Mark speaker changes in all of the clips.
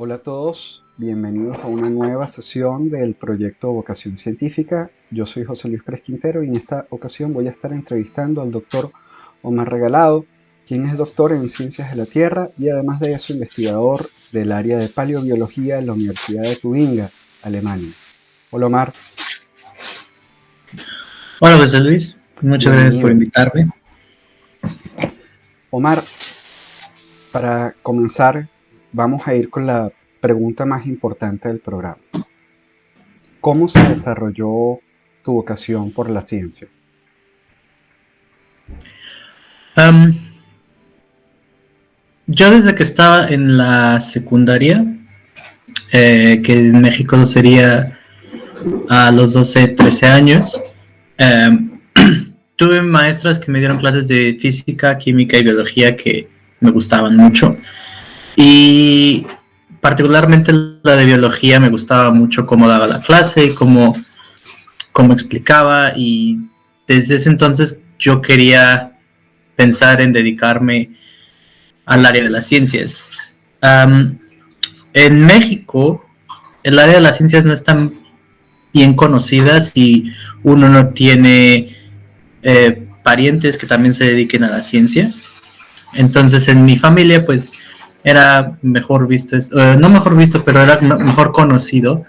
Speaker 1: Hola a todos, bienvenidos a una nueva sesión del proyecto Vocación Científica. Yo soy José Luis Pérez Quintero y en esta ocasión voy a estar entrevistando al doctor Omar Regalado, quien es doctor en Ciencias de la Tierra y además de eso investigador del área de paleobiología en la Universidad de Tubinga, Alemania. Hola Omar.
Speaker 2: Hola José Luis, muchas gracias por
Speaker 1: Bienvenido.
Speaker 2: invitarme.
Speaker 1: Omar, para comenzar vamos a ir con la pregunta más importante del programa. ¿Cómo se desarrolló tu vocación por la ciencia?
Speaker 2: Yo desde que estaba en la secundaria, que en México sería a los 12, 13 años, tuve maestras que me dieron clases de física, química y biología que me gustaban mucho. Y particularmente la de biología me gustaba mucho cómo daba la clase y cómo explicaba. Y desde ese entonces yo quería pensar en dedicarme al área de las ciencias. En México, el área de las ciencias no es tan bien conocida si uno no tiene parientes que también se dediquen a la ciencia. Entonces, en mi familia, pues, era mejor visto, no mejor visto, pero era mejor conocido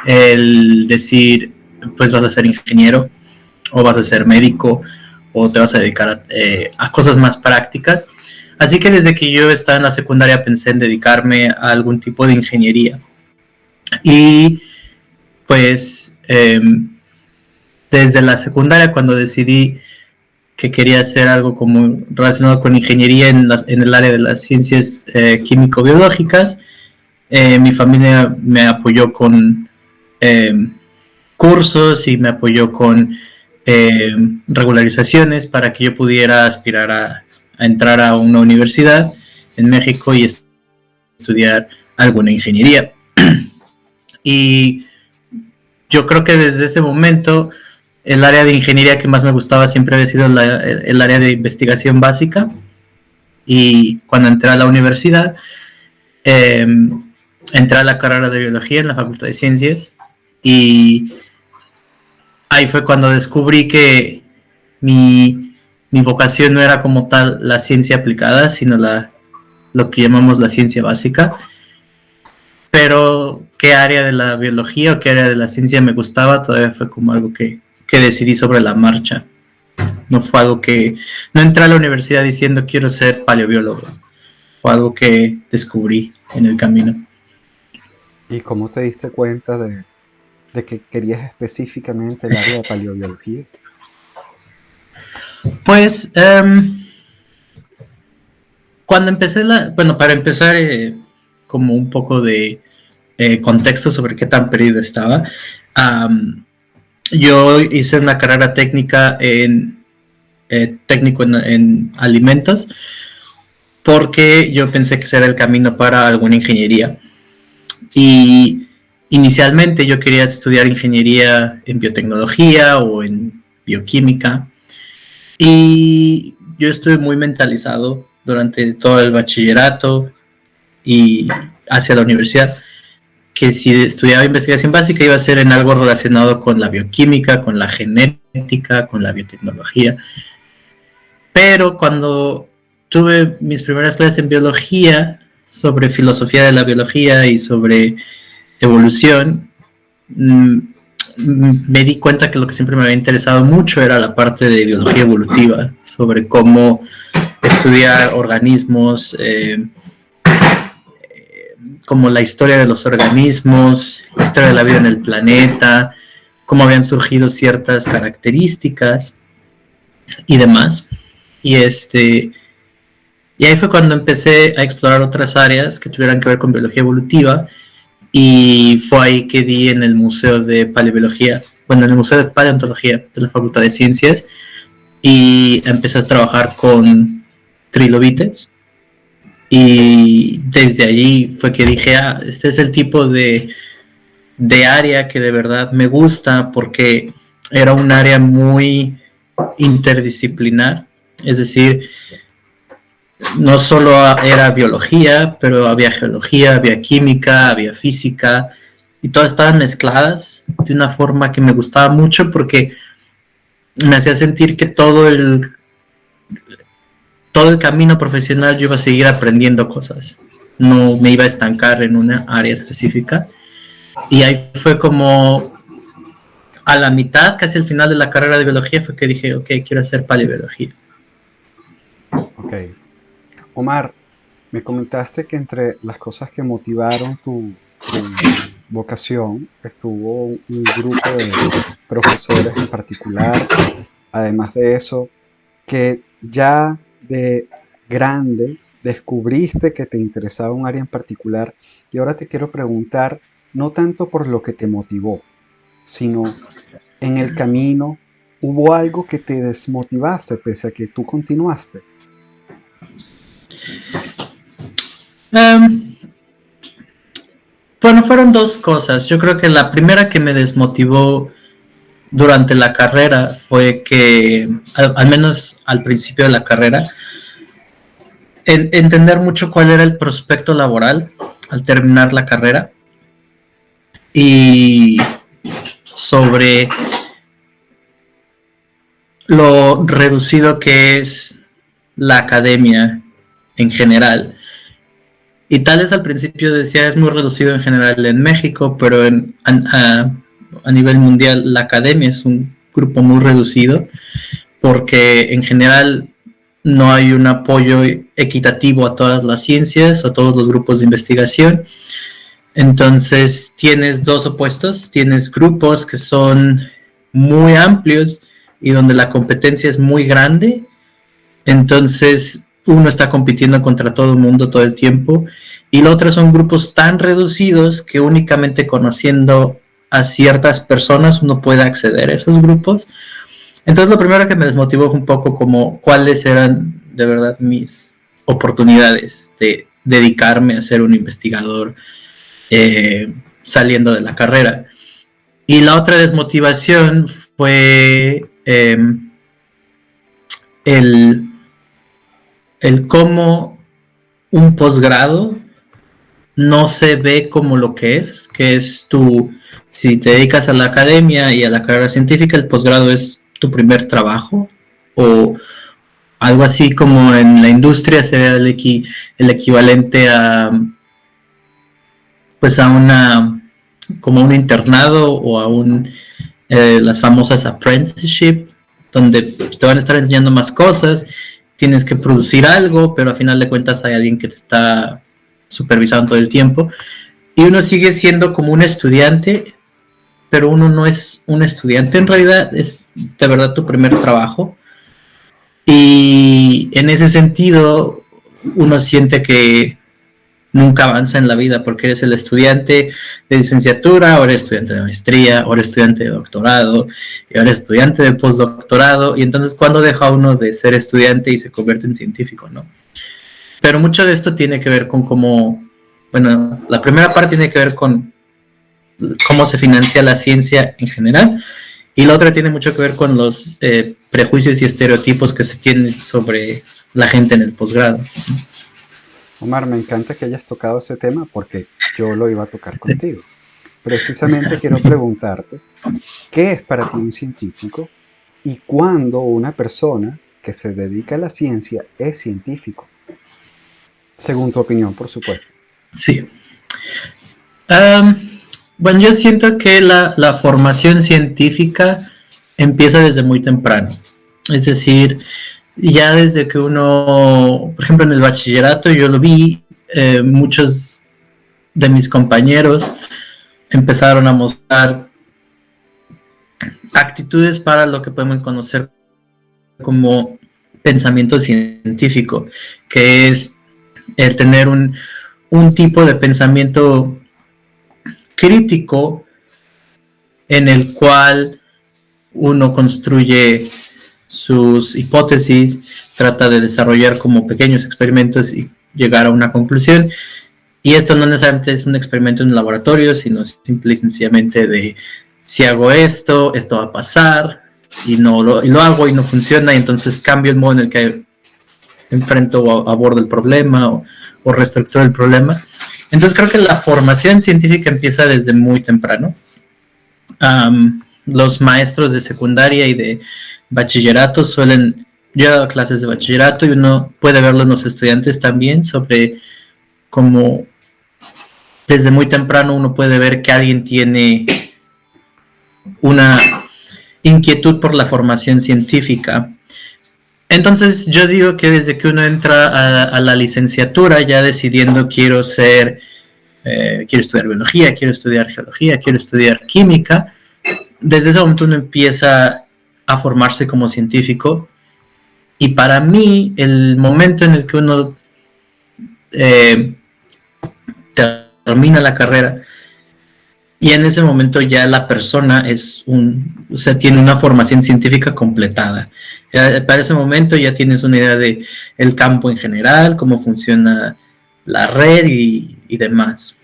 Speaker 2: el decir, pues vas a ser ingeniero, o vas a ser médico, o te vas a dedicar a cosas más prácticas. Así que desde que yo estaba en la secundaria pensé en dedicarme a algún tipo de ingeniería. Y pues desde la secundaria, cuando decidí que quería hacer algo como relacionado con ingeniería en el área de las ciencias químico-biológicas, mi familia me apoyó con cursos y me apoyó con regularizaciones para que yo pudiera aspirar a entrar a una universidad en México y estudiar alguna ingeniería. Y yo creo que desde ese momento el área de ingeniería que más me gustaba siempre había sido el área de investigación básica. Y cuando entré a la universidad, entré a la carrera de biología en la Facultad de Ciencias, y ahí fue cuando descubrí que mi vocación no era como tal la ciencia aplicada, sino lo que llamamos la ciencia básica. Pero qué área de la biología o qué área de la ciencia me gustaba todavía fue como algo que decidí sobre la marcha. No fue algo que... No entré a la universidad diciendo quiero ser paleobiólogo. Fue algo que descubrí en el camino.
Speaker 1: ¿Y cómo te diste cuenta de que querías específicamente el área de paleobiología?
Speaker 2: Pues cuando empecé Bueno, para empezar, como un poco de contexto sobre qué tan perdido estaba. Yo hice una carrera técnica técnico en alimentos, porque yo pensé que ese era el camino para alguna ingeniería. Y inicialmente yo quería estudiar ingeniería en biotecnología o en bioquímica. Y yo estuve muy mentalizado durante todo el bachillerato y hacia la universidad, que si estudiaba investigación básica iba a ser en algo relacionado con la bioquímica, con la genética, con la biotecnología. Pero cuando tuve mis primeras clases en biología, sobre filosofía de la biología y sobre evolución, me di cuenta que lo que siempre me había interesado mucho era la parte de biología evolutiva, sobre cómo estudiar organismos, como la historia de los organismos, la historia de la vida en el planeta, cómo habían surgido ciertas características y demás. Y y ahí fue cuando empecé a explorar otras áreas que tuvieran que ver con biología evolutiva, y fue ahí que di en el Museo de Paleobiología, bueno, en el Museo de Paleontología de la Facultad de Ciencias, y empecé a trabajar con trilobites. Y desde allí fue que dije, este es el tipo de área que de verdad me gusta, porque era un área muy interdisciplinar. Es decir, no solo era biología, pero había geología, había química, había física, y todas estaban mezcladas de una forma que me gustaba mucho porque me hacía sentir que todo el camino profesional yo iba a seguir aprendiendo cosas, no me iba a estancar en una área específica. Y ahí fue como a la mitad, casi al final de la carrera de biología, fue que dije, ok, quiero hacer paleobiología.
Speaker 1: Ok. Omar, me comentaste que entre las cosas que motivaron tu vocación estuvo un grupo de profesores en particular. Además de eso, que ya de grande descubriste que te interesaba un área en particular y ahora te quiero preguntar, no tanto por lo que te motivó, sino en el camino, ¿hubo algo que te desmotivaste pese a que tú continuaste?
Speaker 2: Um, bueno, fueron dos cosas. Yo creo que la primera que me desmotivó durante la carrera fue que, al menos al principio de la carrera, entender mucho cuál era el prospecto laboral al terminar la carrera y sobre lo reducido que es la academia en general. Y tal vez al principio decía es muy reducido en general en México, pero a nivel mundial la academia es un grupo muy reducido porque en general no hay un apoyo equitativo a todas las ciencias o a todos los grupos de investigación. Entonces tienes dos opuestos, tienes grupos que son muy amplios y donde la competencia es muy grande, entonces uno está compitiendo contra todo el mundo todo el tiempo, y lo otro son grupos tan reducidos que únicamente conociendo a ciertas personas uno puede acceder a esos grupos. Entonces lo primero que me desmotivó fue un poco como cuáles eran de verdad mis oportunidades de dedicarme a ser un investigador saliendo de la carrera. Y la otra desmotivación fue el cómo un posgrado no se ve como lo que es si te dedicas a la academia y a la carrera científica, el posgrado es tu primer trabajo, o algo así como en la industria sería el equivalente a pues como un internado o a las famosas apprenticeship, donde te van a estar enseñando más cosas, tienes que producir algo, pero a final de cuentas hay alguien que te está supervisando todo el tiempo, y uno sigue siendo como un estudiante, pero uno no es un estudiante en realidad, es de verdad tu primer trabajo, y en ese sentido uno siente que nunca avanza en la vida porque eres el estudiante de licenciatura, ahora eres estudiante de maestría, ahora estudiante de doctorado, y ahora estudiante de postdoctorado, y entonces ¿cuándo deja uno de ser estudiante y se convierte en científico, no? Pero mucho de esto tiene que ver con bueno, la primera parte tiene que ver con cómo se financia la ciencia en general, y la otra tiene mucho que ver con los prejuicios y estereotipos que se tienen sobre la gente en el posgrado.
Speaker 1: Omar, me encanta que hayas tocado ese tema porque yo lo iba a tocar contigo. Precisamente quiero preguntarte, ¿qué es para ti un científico y cuándo una persona que se dedica a la ciencia es científico? Según tu opinión, por supuesto.
Speaker 2: Sí. Bueno, yo siento que la formación científica empieza desde muy temprano. Es decir, ya desde que uno, por ejemplo en el bachillerato yo lo vi, muchos de mis compañeros empezaron a mostrar actitudes para lo que podemos conocer como pensamiento científico, que es el tener un tipo de pensamiento crítico en el cual uno construye sus hipótesis, trata de desarrollar como pequeños experimentos y llegar a una conclusión. Y esto no necesariamente es un experimento en un laboratorio, sino simple y sencillamente de si hago esto va a pasar, y lo hago y no funciona, y entonces cambio el modo en el que enfrento o abordo el problema o reestructuro el problema. Entonces creo que la formación científica empieza desde muy temprano. Los maestros de secundaria y de bachillerato suelen... Yo he dado clases de bachillerato y uno puede verlo en los estudiantes también sobre cómo desde muy temprano uno puede ver que alguien tiene una inquietud por la formación científica. Entonces yo digo que desde que uno entra a la licenciatura ya decidiendo quiero estudiar biología, quiero estudiar geología, quiero estudiar química, desde ese momento uno empieza a formarse como científico. Y para mí el momento en el que uno termina la carrera y en ese momento ya la persona tiene una formación científica completada. Para ese momento ya tienes una idea de el campo en general, cómo funciona la red y demás.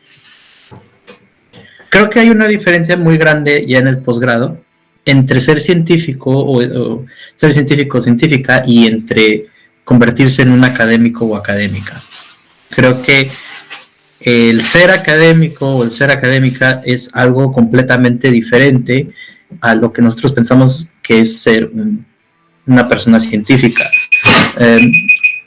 Speaker 2: Creo que hay una diferencia muy grande ya en el posgrado entre ser científico o ser científico o científica y entre convertirse en un académico o académica. Creo que el ser académico o el ser académica es algo completamente diferente a lo que nosotros pensamos que es ser una persona científica.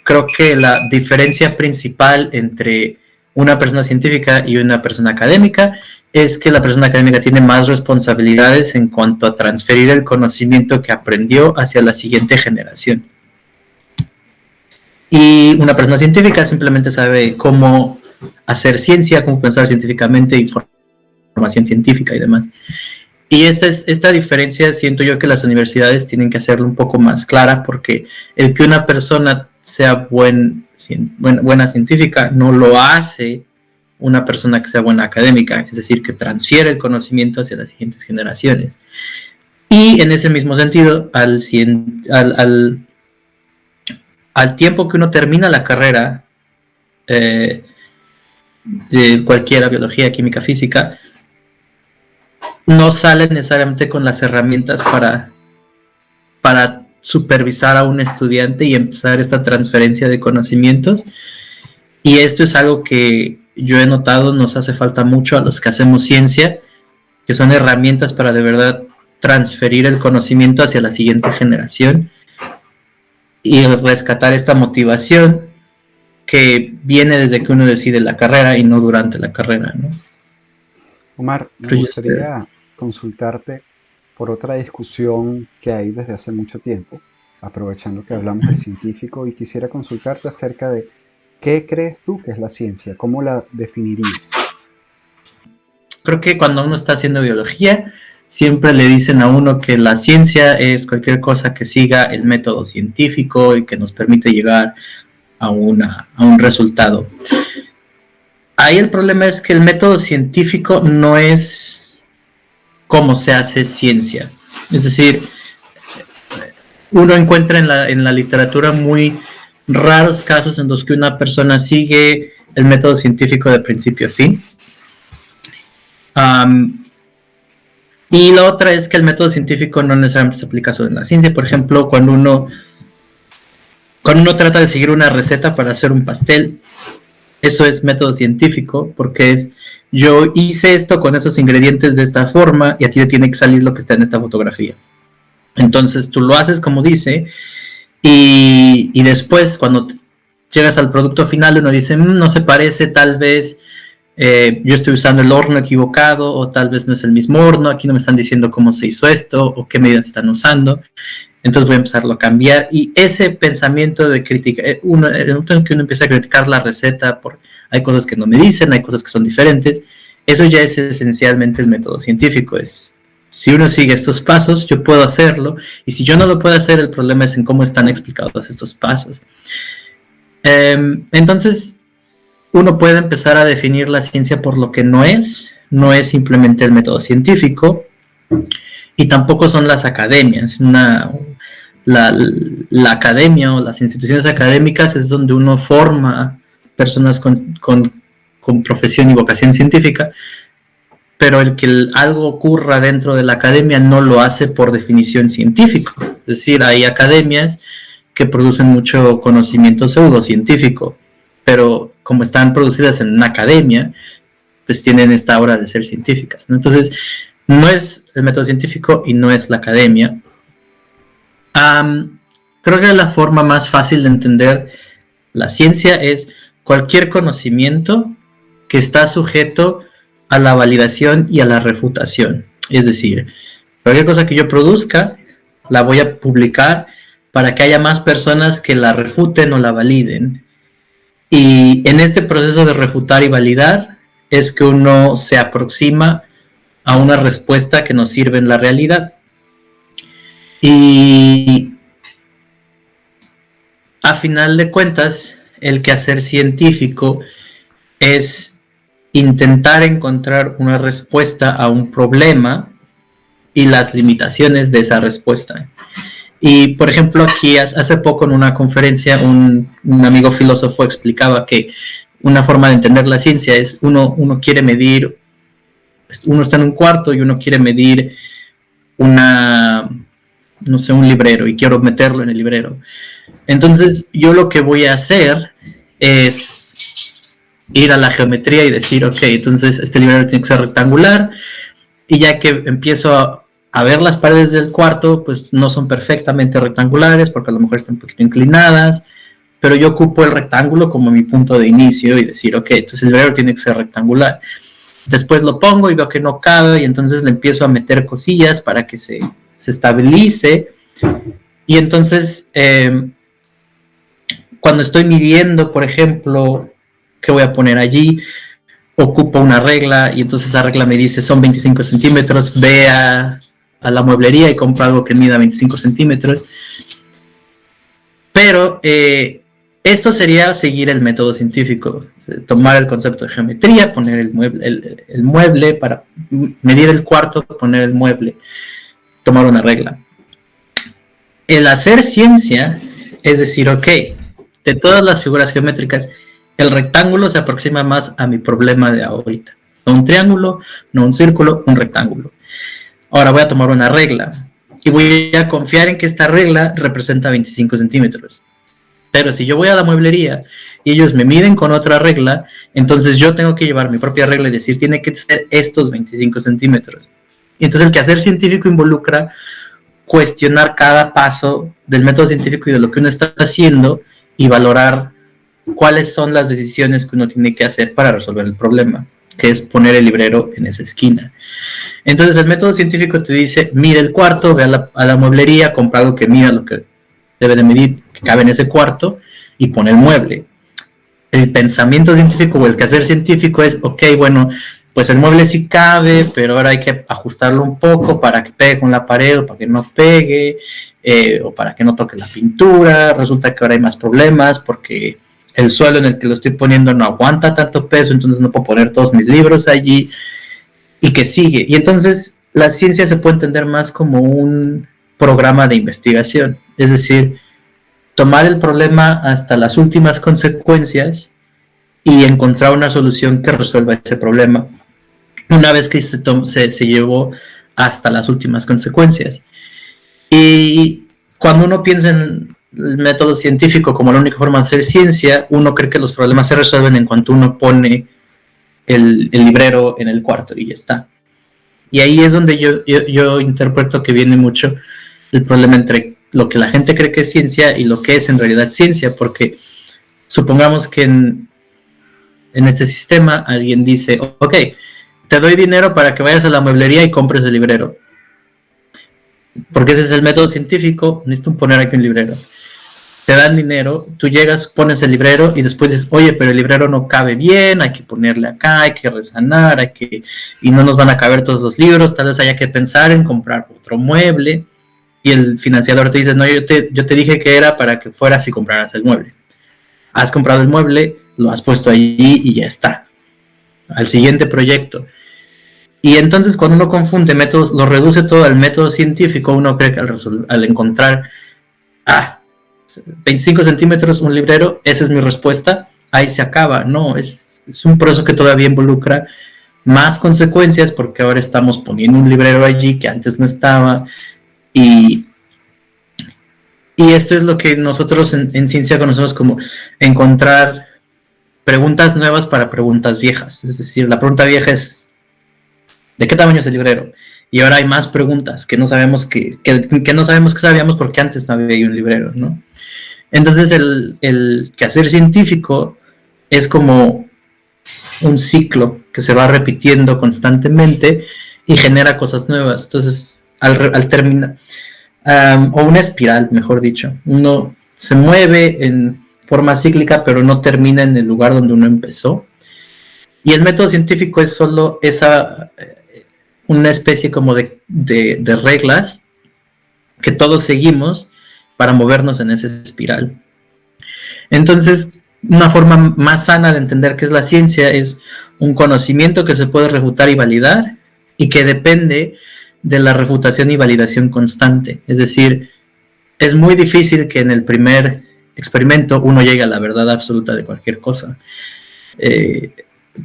Speaker 2: Creo que la diferencia principal entre una persona científica y una persona académica es que la persona académica tiene más responsabilidades en cuanto a transferir el conocimiento que aprendió hacia la siguiente generación. Y una persona científica simplemente sabe cómo hacer ciencia, cómo pensar científicamente, información científica y demás. Y esta diferencia siento yo que las universidades tienen que hacerlo un poco más clara, porque el que una persona sea buena científica no lo hace una persona que sea buena académica, es decir, que transfiere el conocimiento hacia las siguientes generaciones. Y en ese mismo sentido, al tiempo que uno termina la carrera de cualquiera, biología, química, física, no sale necesariamente con las herramientas para supervisar a un estudiante y empezar esta transferencia de conocimientos. Y esto es algo que yo he notado nos hace falta mucho a los que hacemos ciencia, que son herramientas para de verdad transferir el conocimiento hacia la siguiente generación y rescatar esta motivación que viene desde que uno decide la carrera y no durante la carrera, ¿no?
Speaker 1: Omar, me gustaría consultarte por otra discusión que hay desde hace mucho tiempo, aprovechando que hablamos del científico, y quisiera consultarte acerca de ¿qué crees tú que es la ciencia? ¿Cómo la definirías?
Speaker 2: Creo que cuando uno está haciendo biología, siempre le dicen a uno que la ciencia es cualquier cosa que siga el método científico y que nos permite llegar a un resultado. Ahí el problema es que el método científico no es cómo se hace ciencia. Es decir, uno encuentra en la literatura muy raros casos en los que una persona sigue el método científico de principio a fin. Y la otra es que el método científico no necesariamente se aplica solo en la ciencia. Por ejemplo, cuando uno trata de seguir una receta para hacer un pastel, eso es método científico, porque es yo hice esto con esos ingredientes de esta forma y a ti te tiene que salir lo que está en esta fotografía. Entonces tú lo haces como dice, y después cuando llegas al producto final uno dice, no se parece, tal vez yo estoy usando el horno equivocado, o tal vez no es el mismo horno, aquí no me están diciendo cómo se hizo esto, o qué medidas están usando, entonces voy a empezarlo a cambiar. Y ese pensamiento de crítica, en el momento en que uno empieza a criticar la receta, hay cosas que no me dicen, hay cosas que son diferentes, eso ya es esencialmente el método científico. Es, si uno sigue estos pasos, yo puedo hacerlo, y si yo no lo puedo hacer, el problema es en cómo están explicados estos pasos. Entonces, uno puede empezar a definir la ciencia por lo que no es simplemente el método científico, y tampoco son las academias. La academia o las instituciones académicas es donde uno forma personas con profesión y vocación científica, pero el que algo ocurra dentro de la academia no lo hace por definición científico. Es decir, hay academias que producen mucho conocimiento pseudocientífico, pero como están producidas en una academia, pues tienen esta hora de ser científicas, ¿no? Entonces, no es el método científico y no es la academia. Creo que la forma más fácil de entender la ciencia es cualquier conocimiento que está sujeto a la validación y a la refutación. Es decir, cualquier cosa que yo produzca, la voy a publicar para que haya más personas que la refuten o la validen. Y en este proceso de refutar y validar es que uno se aproxima a una respuesta que nos sirve en la realidad. Y a final de cuentas, el quehacer científico es intentar encontrar una respuesta a un problema y las limitaciones de esa respuesta. Y, por ejemplo, aquí hace poco en una conferencia un amigo filósofo explicaba que una forma de entender la ciencia es uno quiere medir, uno está en un cuarto y uno quiere medir un librero y quiero meterlo en el librero. Entonces, yo lo que voy a hacer es ir a la geometría y decir, ok, entonces este librero tiene que ser rectangular, y ya que empiezo a ver las paredes del cuarto, pues no son perfectamente rectangulares, porque a lo mejor están un poquito inclinadas, pero yo ocupo el rectángulo como mi punto de inicio y decir, ok, entonces el librero tiene que ser rectangular. Después lo pongo y veo que no cabe, y entonces le empiezo a meter cosillas para que se estabilice. Y entonces, cuando estoy midiendo, por ejemplo, qué voy a poner allí, ocupo una regla, y entonces esa regla me dice son 25 centímetros, ve a la mueblería y compro algo que mida 25 centímetros. Pero esto sería seguir el método científico, tomar el concepto de geometría, poner el mueble para medir el cuarto, poner el mueble, tomar una regla. El hacer ciencia es decir, ok, de todas las figuras geométricas, el rectángulo se aproxima más a mi problema de ahorita. No un triángulo, no un círculo, un rectángulo. Ahora voy a tomar una regla y voy a confiar en que esta regla representa 25 centímetros. Pero si yo voy a la mueblería y ellos me miden con otra regla, entonces yo tengo que llevar mi propia regla y decir, tiene que ser estos 25 centímetros. Y entonces el quehacer científico involucra cuestionar cada paso del método científico y de lo que uno está haciendo y valorar cuáles son las decisiones que uno tiene que hacer para resolver el problema, que es poner el librero en esa esquina. Entonces el método científico te dice, mide el cuarto, ve a la mueblería, compra algo que mida lo que debe de medir, que cabe en ese cuarto, y pone el mueble. El pensamiento científico o el quehacer científico es, ok, bueno, pues el mueble sí cabe, pero ahora hay que ajustarlo un poco para que pegue con la pared o para que no pegue, o para que no toque la pintura. Resulta que ahora hay más problemas porque el suelo en el que lo estoy poniendo no aguanta tanto peso, entonces no puedo poner todos mis libros allí, y que sigue. Y entonces la ciencia se puede entender más como un programa de investigación, es decir, tomar el problema hasta las últimas consecuencias y encontrar una solución que resuelva ese problema una vez que se llevó hasta las últimas consecuencias. Y cuando uno piensa en el método científico como la única forma de hacer ciencia, uno cree que los problemas se resuelven en cuanto uno pone el librero en el cuarto y ya está. Y ahí es donde yo interpreto que viene mucho el problema entre lo que la gente cree que es ciencia y lo que es en realidad ciencia, porque supongamos que en este sistema alguien dice, ok, te doy dinero para que vayas a la mueblería y compres el librero, porque ese es el método científico, necesito poner aquí un librero. Te dan dinero, tú llegas, pones el librero y después dices, oye, pero el librero no cabe bien, hay que ponerle acá, hay que resanar, y no nos van a caber todos los libros, tal vez haya que pensar en comprar otro mueble. Y el financiador te dice, no, yo te dije que era para que fueras y compraras el mueble. Has comprado el mueble, lo has puesto allí y ya está. Al siguiente proyecto. Y entonces cuando uno confunde métodos, lo reduce todo al método científico, uno cree que al encontrar 25 centímetros un librero, esa es mi respuesta, ahí se acaba. No, es un proceso que todavía involucra más consecuencias, porque ahora estamos poniendo un librero allí que antes no estaba, y Y esto es lo que nosotros en ciencia conocemos como encontrar preguntas nuevas para preguntas viejas. Es decir, la pregunta vieja es ¿de qué tamaño es el librero? Y ahora hay más preguntas que no sabemos que no sabemos que sabíamos porque antes no había un librero, ¿no? Entonces el quehacer científico es como un ciclo que se va repitiendo constantemente y genera cosas nuevas. Entonces, al terminar, o una espiral, mejor dicho, uno se mueve en forma cíclica, pero no termina en el lugar donde uno empezó. Y el método científico es solo una especie como de reglas que todos seguimos para movernos en esa espiral. Entonces, una forma más sana de entender qué es la ciencia es un conocimiento que se puede refutar y validar y que depende de la refutación y validación constante. Es decir, es muy difícil que en el primer experimento uno llegue a la verdad absoluta de cualquier cosa.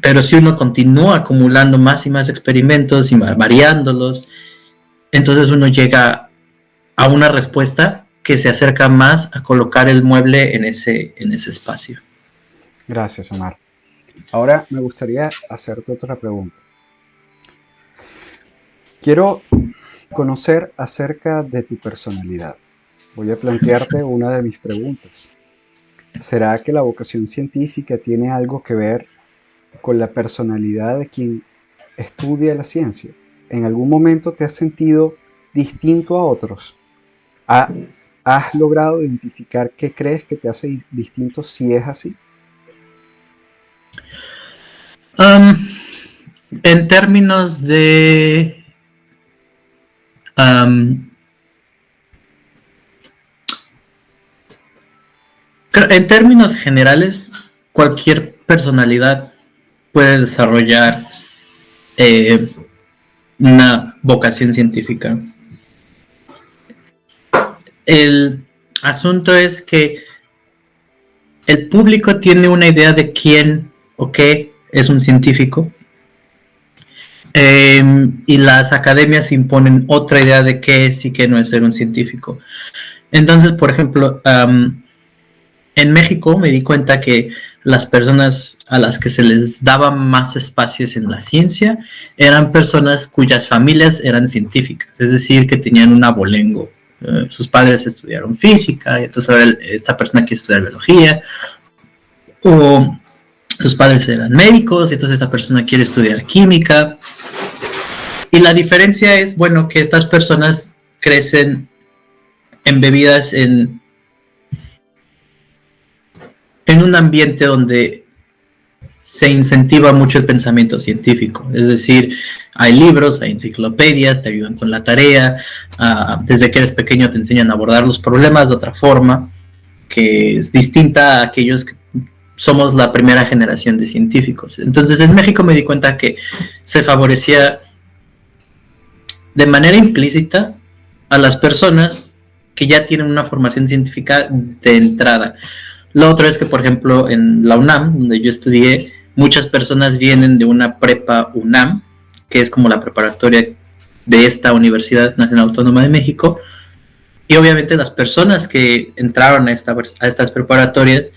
Speaker 2: Pero si uno continúa acumulando más y más experimentos y variándolos, entonces uno llega a una respuesta que se acerca más a colocar el mueble en ese espacio.
Speaker 1: Gracias, Omar. Ahora me gustaría hacerte otra pregunta. Quiero conocer acerca de tu personalidad. Voy a plantearte una de mis preguntas. ¿Será que la vocación científica tiene algo que ver con la personalidad de quien estudia la ciencia? ¿En algún momento te has sentido distinto a otros? ¿Has logrado identificar qué crees que te hace distinto si es así?
Speaker 2: En términos de en términos generales, cualquier personalidad puede desarrollar una vocación científica. El asunto es que el público tiene una idea de quién o qué es un científico, y las academias imponen otra idea de qué es y qué no es ser un científico. Entonces, por ejemplo, en México me di cuenta que las personas a las que se les daba más espacios en la ciencia eran personas cuyas familias eran científicas, es decir, que tenían un abolengo. Sus padres estudiaron física, y entonces ahora esta persona quiere estudiar biología, o sus padres eran médicos, y entonces esta persona quiere estudiar química. Y la diferencia es, bueno, que estas personas crecen embebidas en un ambiente donde se incentiva mucho el pensamiento científico. Es decir, hay libros, hay enciclopedias, te ayudan con la tarea, desde que eres pequeño te enseñan a abordar los problemas de otra forma, que es distinta a aquellos que somos la primera generación de científicos. Entonces, en México me di cuenta que se favorecía de manera implícita a las personas que ya tienen una formación científica de entrada. Lo otro es que, por ejemplo, en la UNAM, donde yo estudié, muchas personas vienen de una prepa UNAM, que es como la preparatoria de esta Universidad Nacional Autónoma de México, y obviamente las personas que entraron a estas preparatorias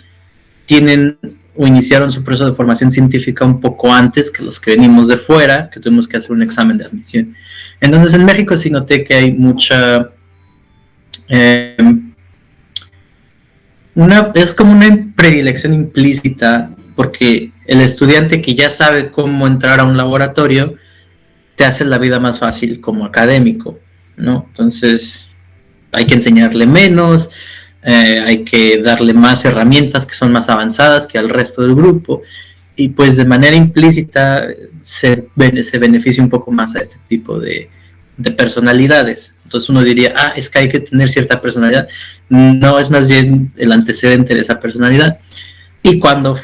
Speaker 2: tienen o iniciaron su proceso de formación científica un poco antes que los que venimos de fuera, que tuvimos que hacer un examen de admisión. Entonces, en México sí noté que hay mucha... es como una predilección implícita, porque el estudiante que ya sabe cómo entrar a un laboratorio te hace la vida más fácil como académico, ¿no? Entonces hay que enseñarle menos, hay que darle más herramientas que son más avanzadas que al resto del grupo, y pues de manera implícita se beneficia un poco más a este tipo de personalidades. Entonces uno diría, es que hay que tener cierta personalidad. No, es más bien el antecedente de esa personalidad. Y cuando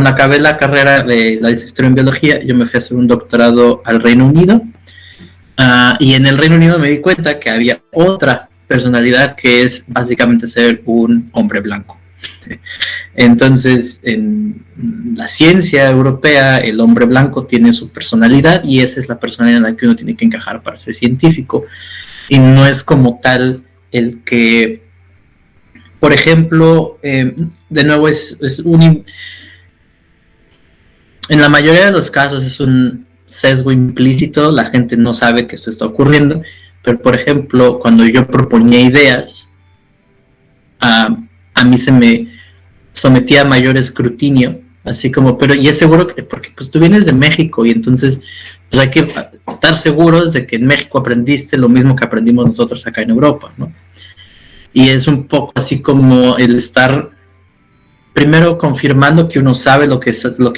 Speaker 2: acabé la carrera de la licenciatura en biología, yo me fui a hacer un doctorado al Reino Unido, y en el Reino Unido me di cuenta que había otra personalidad que es básicamente ser un hombre blanco. Entonces, en la ciencia europea, el hombre blanco tiene su personalidad y esa es la personalidad en la que uno tiene que encajar para ser científico, y no es como tal el que, por ejemplo, de nuevo en la mayoría de los casos es un sesgo implícito, la gente no sabe que esto está ocurriendo, pero por ejemplo, cuando yo proponía ideas, a mí se me sometía a mayor escrutinio, así como, pero y es seguro que, porque pues tú vienes de México y entonces pues hay que estar seguros de que en México aprendiste lo mismo que aprendimos nosotros acá en Europa, ¿no? Y es un poco así como el estar primero confirmando que uno sabe lo que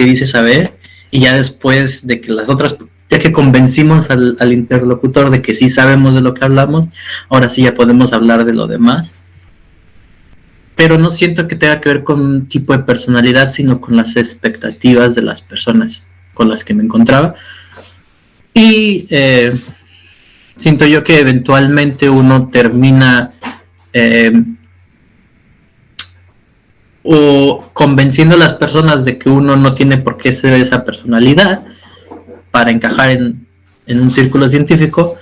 Speaker 2: dice saber, y ya después de que las otras, ya que convencimos al interlocutor de que sí sabemos de lo que hablamos, ahora sí ya podemos hablar de lo demás. Pero no siento que tenga que ver con un tipo de personalidad, sino con las expectativas de las personas con las que me encontraba. Y siento yo que eventualmente uno termina o convenciendo a las personas de que uno no tiene por qué ser esa personalidad para encajar en un círculo científico,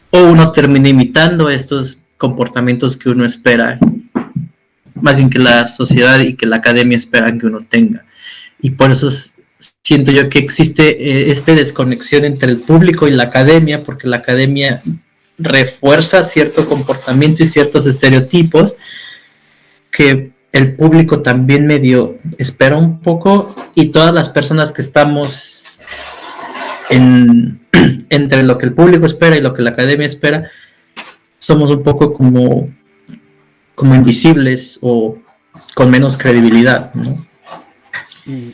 Speaker 2: o uno termina imitando estos comportamientos que uno espera, más bien que la sociedad y que la academia esperan que uno tenga. Y por eso siento yo que existe esta desconexión entre el público y la academia, porque la academia refuerza cierto comportamiento y ciertos estereotipos que el público también medio espera un poco, y todas las personas que estamos entre lo que el público espera y lo que la academia espera, somos un poco como invisibles o con menos credibilidad, ¿no?
Speaker 1: Y,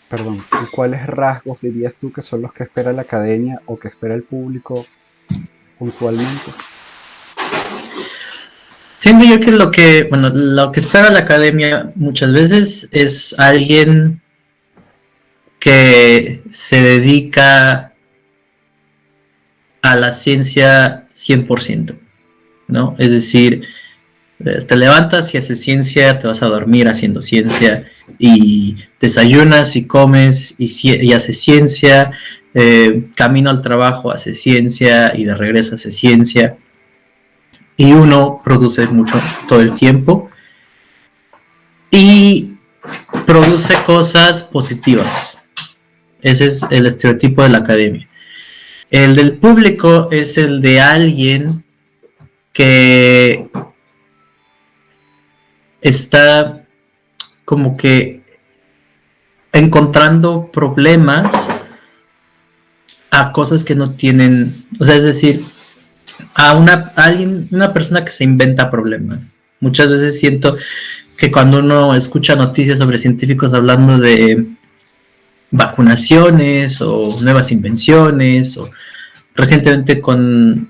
Speaker 1: perdón, ¿y cuáles rasgos dirías tú que son los que espera la academia o que espera el público puntualmente?
Speaker 2: Siento yo que lo que espera la academia muchas veces es alguien que se dedica a la ciencia 100%, ¿no? Es decir, te levantas y haces ciencia, te vas a dormir haciendo ciencia, y desayunas y comes y haces ciencia, camino al trabajo haces ciencia y de regreso haces ciencia, y uno produce mucho todo el tiempo y produce cosas positivas. Ese es el estereotipo de la academia. El del público es el de alguien que está como que encontrando problemas a cosas que no tienen, o sea, es decir, a una persona que se inventa problemas. Muchas veces siento que cuando uno escucha noticias sobre científicos hablando de vacunaciones o nuevas invenciones, o recientemente con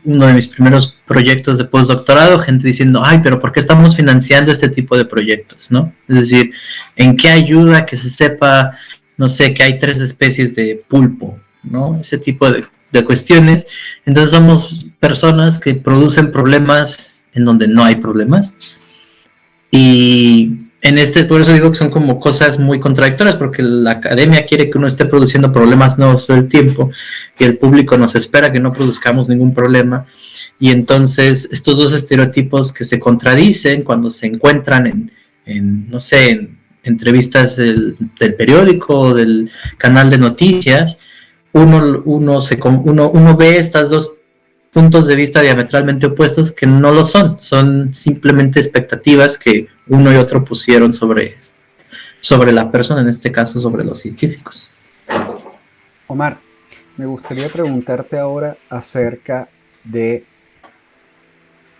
Speaker 2: uno de mis primeros proyectos de postdoctorado, gente diciendo, ay, pero ¿por qué estamos financiando este tipo de proyectos, no? Es decir, ¿en qué ayuda que se sepa, no sé, que hay 3 especies de pulpo, ¿no? Ese tipo de cuestiones. Entonces somos personas que producen problemas en donde no hay problemas, y por eso digo que son como cosas muy contradictorias, porque la academia quiere que uno esté produciendo problemas nuevos todo el tiempo, y el público nos espera que no produzcamos ningún problema, y entonces estos dos estereotipos que se contradicen cuando se encuentran en no sé, en entrevistas del periódico o del canal de noticias, uno ve estas dos puntos de vista diametralmente opuestos que no lo son simplemente expectativas que uno y otro pusieron sobre la persona, en este caso sobre los científicos.
Speaker 1: Omar, me gustaría preguntarte ahora acerca de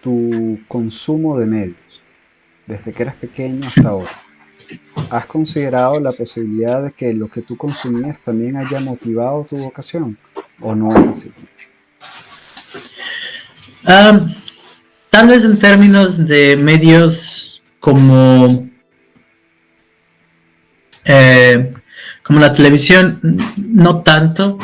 Speaker 1: tu consumo de medios, desde que eras pequeño hasta ahora. ¿Has considerado la posibilidad de que lo que tú consumías también haya motivado tu vocación? ¿O no es así?
Speaker 2: Tal vez en términos de medios como la televisión, no tanto.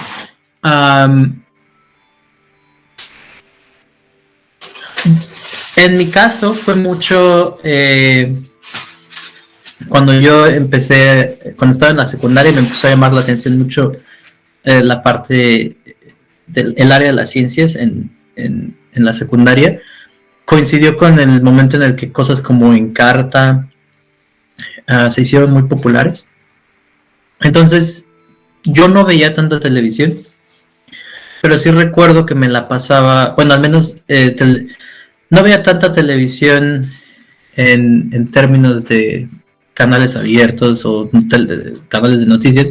Speaker 2: En mi caso fue mucho cuando yo cuando estaba en la secundaria, me empezó a llamar la atención mucho la parte del área de las ciencias en la secundaria, coincidió con el momento en el que cosas como Encarta se hicieron muy populares. Entonces, yo no veía tanta televisión, pero sí recuerdo que me la pasaba, bueno, al menos no veía tanta televisión en términos de canales abiertos o canales de noticias.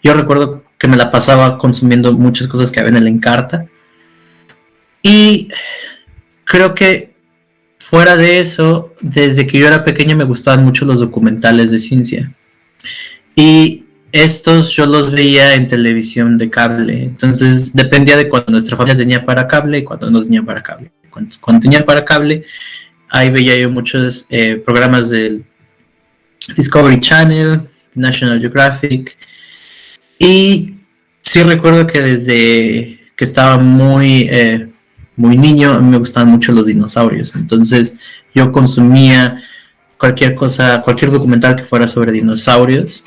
Speaker 2: Yo recuerdo que me la pasaba consumiendo muchas cosas que había en el Encarta. Y creo que fuera de eso, desde que yo era pequeño me gustaban mucho los documentales de ciencia. Y estos yo los veía en televisión de cable. Entonces dependía de cuando nuestra familia tenía para cable y cuando no tenía para cable. Cuando tenía para cable, ahí veía yo muchos programas del Discovery Channel, National Geographic. Y sí recuerdo que desde que estaba muy niño, a mí me gustaban mucho los dinosaurios. Entonces yo consumía cualquier cosa, cualquier documental que fuera sobre dinosaurios.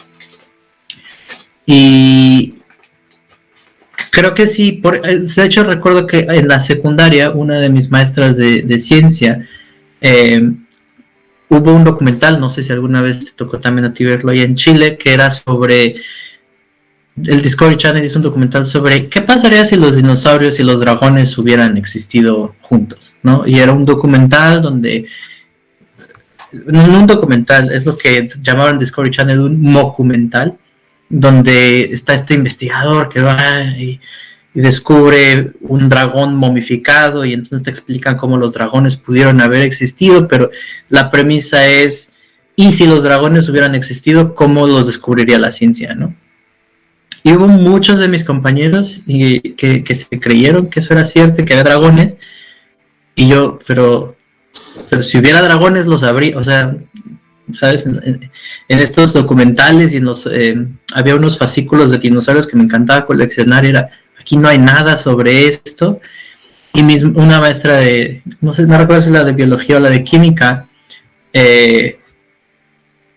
Speaker 2: Y creo que sí, de hecho recuerdo que en la secundaria una de mis maestras de ciencia hubo un documental, no sé si alguna vez te tocó también a ti verlo allá en Chile, que era sobre, el Discovery Channel hizo un documental sobre qué pasaría si los dinosaurios y los dragones hubieran existido juntos, ¿no? Y era un documental donde, no un documental, es lo que llamaban Discovery Channel un mocumental, donde está este investigador que va y descubre un dragón momificado y entonces te explican cómo los dragones pudieron haber existido, pero la premisa es, ¿y si los dragones hubieran existido, cómo los descubriría la ciencia, no? Y hubo muchos de mis compañeros que se creyeron que eso era cierto, que había dragones, y yo, pero si hubiera dragones los habría, o sea, ¿sabes? En estos documentales y había unos fascículos de dinosaurios que me encantaba coleccionar, era, aquí no hay nada sobre esto. Y una maestra no recuerdo si la de biología o la de química,